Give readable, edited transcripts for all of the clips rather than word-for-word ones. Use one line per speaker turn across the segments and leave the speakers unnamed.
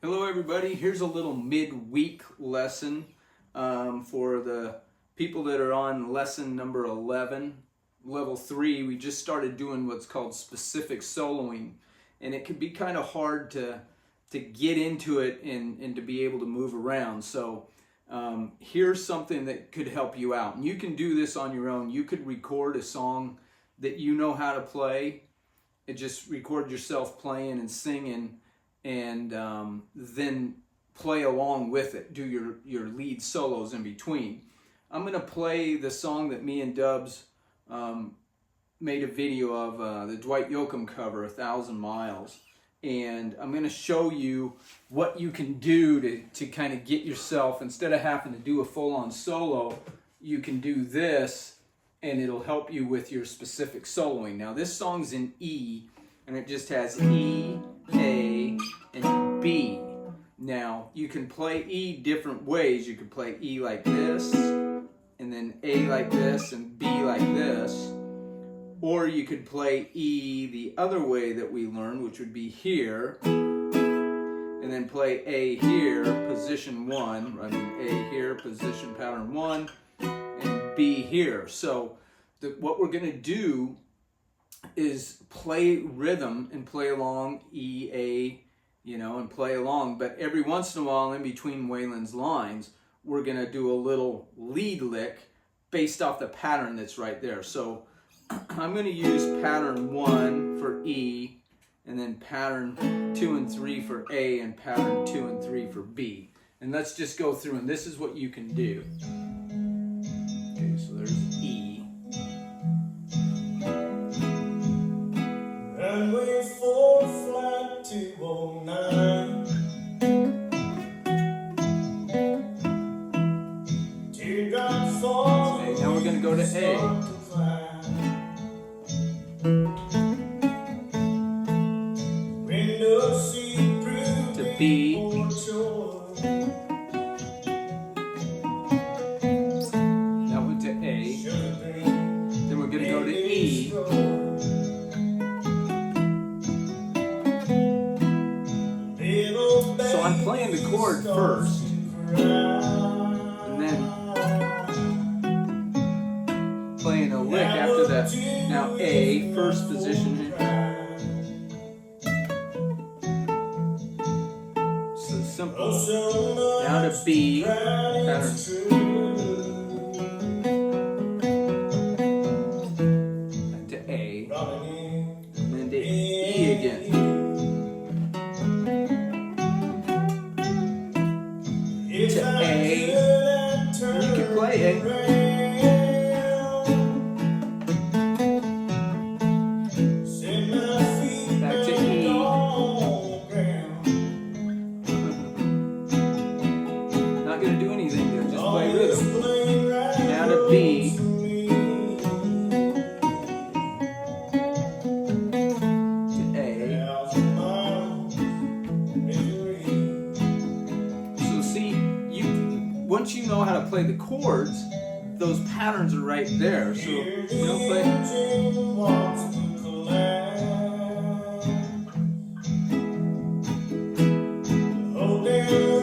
Hello everybody, here's a little midweek lesson for the people that are on lesson number 11, level 3. We just started doing what's called specific soloing, and it can be kind of hard to get into it and to be able to move around. So here's something that could help you out, and you can do this on your own. You could record a song that you know how to play and just record yourself playing and singing, and then play along with it. Do your lead solos in between. I'm going to play the song that me and Dubs made a video of, the Dwight Yoakam cover, 1,000 Miles. And I'm going to show you what you can do to kind of get yourself, instead of having to do a full-on solo, you can do this and it'll help you with your specific soloing. Now this song's in E, and it just has E, A, and B. Now you can play E different ways. You can play E like this, and then A like this, and B like this. Or you could play E the other way that we learned, which would be here, and then play A here, position 1, A here, position pattern 1, and B here. So what we're going to do is play rhythm and play along, E, A, and play along. But every once in a while, in between Waylon's lines, we're going to do a little lead lick based off the pattern that's right there. So I'm going to use pattern 1 for E, and then pattern 2 and 3 for A, and pattern 2 and 3 for B. And let's just go through, and this is what you can do. Okay, so there's E.
Runway 4, flight 209. Teardrop falls.
Okay, now we're going to go to A. To B. That went to A. Then we're going to go to E. So I'm playing the chord first, and then playing a lick after that. Now A, first position. So simple. Now to B, pattern. Back to A, and then to E again. To A, you can play A. Back to E. Not going to do anything there, just play rhythm. Now to B. To A. So see, once you know how to play the chords, those patterns are right there. So play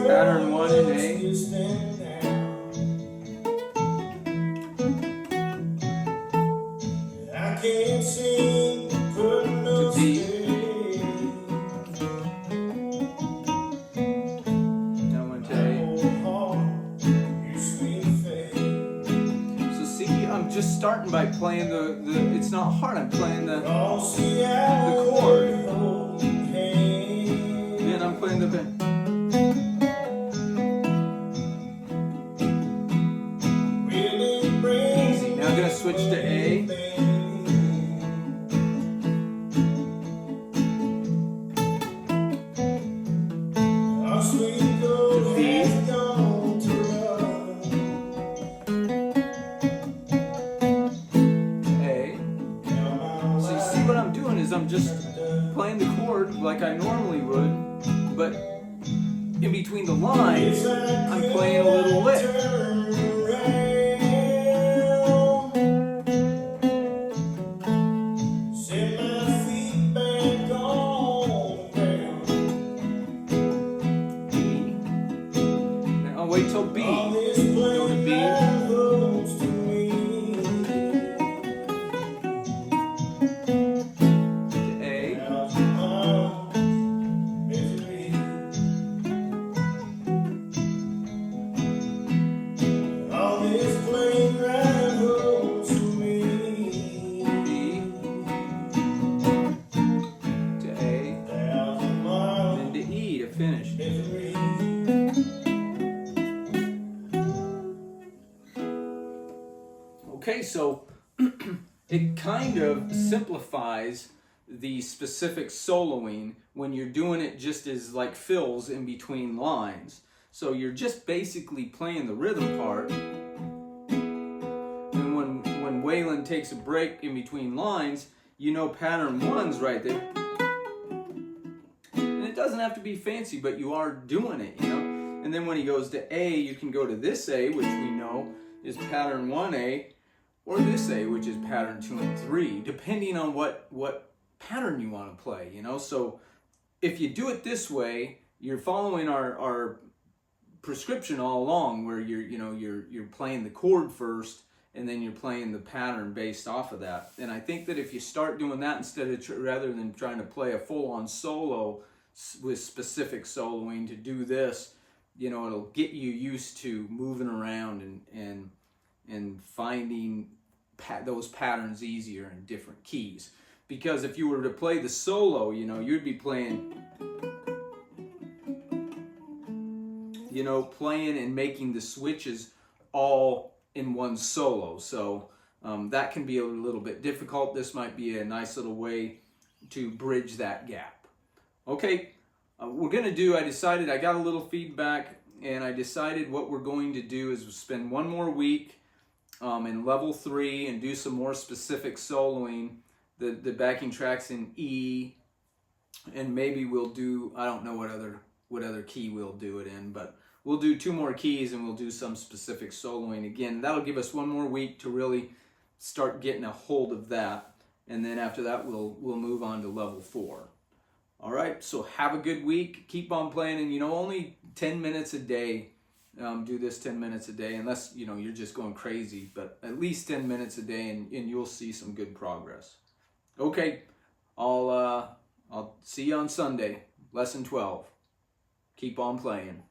pattern 1 in A, to B. Now went to A. So see, I'm just starting by playing the it's not hard, I'm playing the chord. Then I'm playing the bend. Easy. Now I'm going to switch to A. To B. A. So you see what I'm doing is I'm just playing the chord like I normally would, but in between the lines, I'm playing a little lick. wait till B.
All this
Go to
plain
B.
that holds to me.
To A.
1,000 miles misery. All this plain that holds to me.
B. To A.
1,000 miles
Then to E to finish.
misery.
Okay, so it kind of simplifies the specific soloing when you're doing it just as like fills in between lines. So you're just basically playing the rhythm part, and when Waylon takes a break in between lines, you know pattern 1's right there. And it doesn't have to be fancy, but you are doing it, you know. And then when he goes to A, you can go to this A, which we know is pattern 1A, or this A, which is pattern 2 and 3, depending on what pattern you want to play, you know. So if you do it this way, you're following our prescription all along, where you're playing the chord first, and then you're playing the pattern based off of that. And I think that if you start doing that instead of rather than trying to play a full-on solo with specific soloing, to do this, you know, it'll get you used to moving around and finding those patterns easier in different keys. Because if you were to play the solo, you know, you'd be playing, you know, playing and making the switches all in one solo. So that can be a little bit difficult. This might be a nice little way to bridge that gap. Okay, we're going to do, I got a little feedback, and I decided what we're going to do is spend one more week in level 3 and do some more specific soloing, the backing tracks in E, and maybe we'll do, I don't know what other key we'll do it in, but we'll do 2 more keys and we'll do some specific soloing again. That'll give us one more week to really start getting a hold of that, and then after that we'll move on to level 4. All right, so have a good week. Keep on playing, and you know, only 10 minutes a day. Do this 10 minutes a day, unless you know you're just going crazy, but at least 10 minutes a day, and you'll see some good progress. Okay, I'll see you on Sunday, lesson 12. Keep on playing.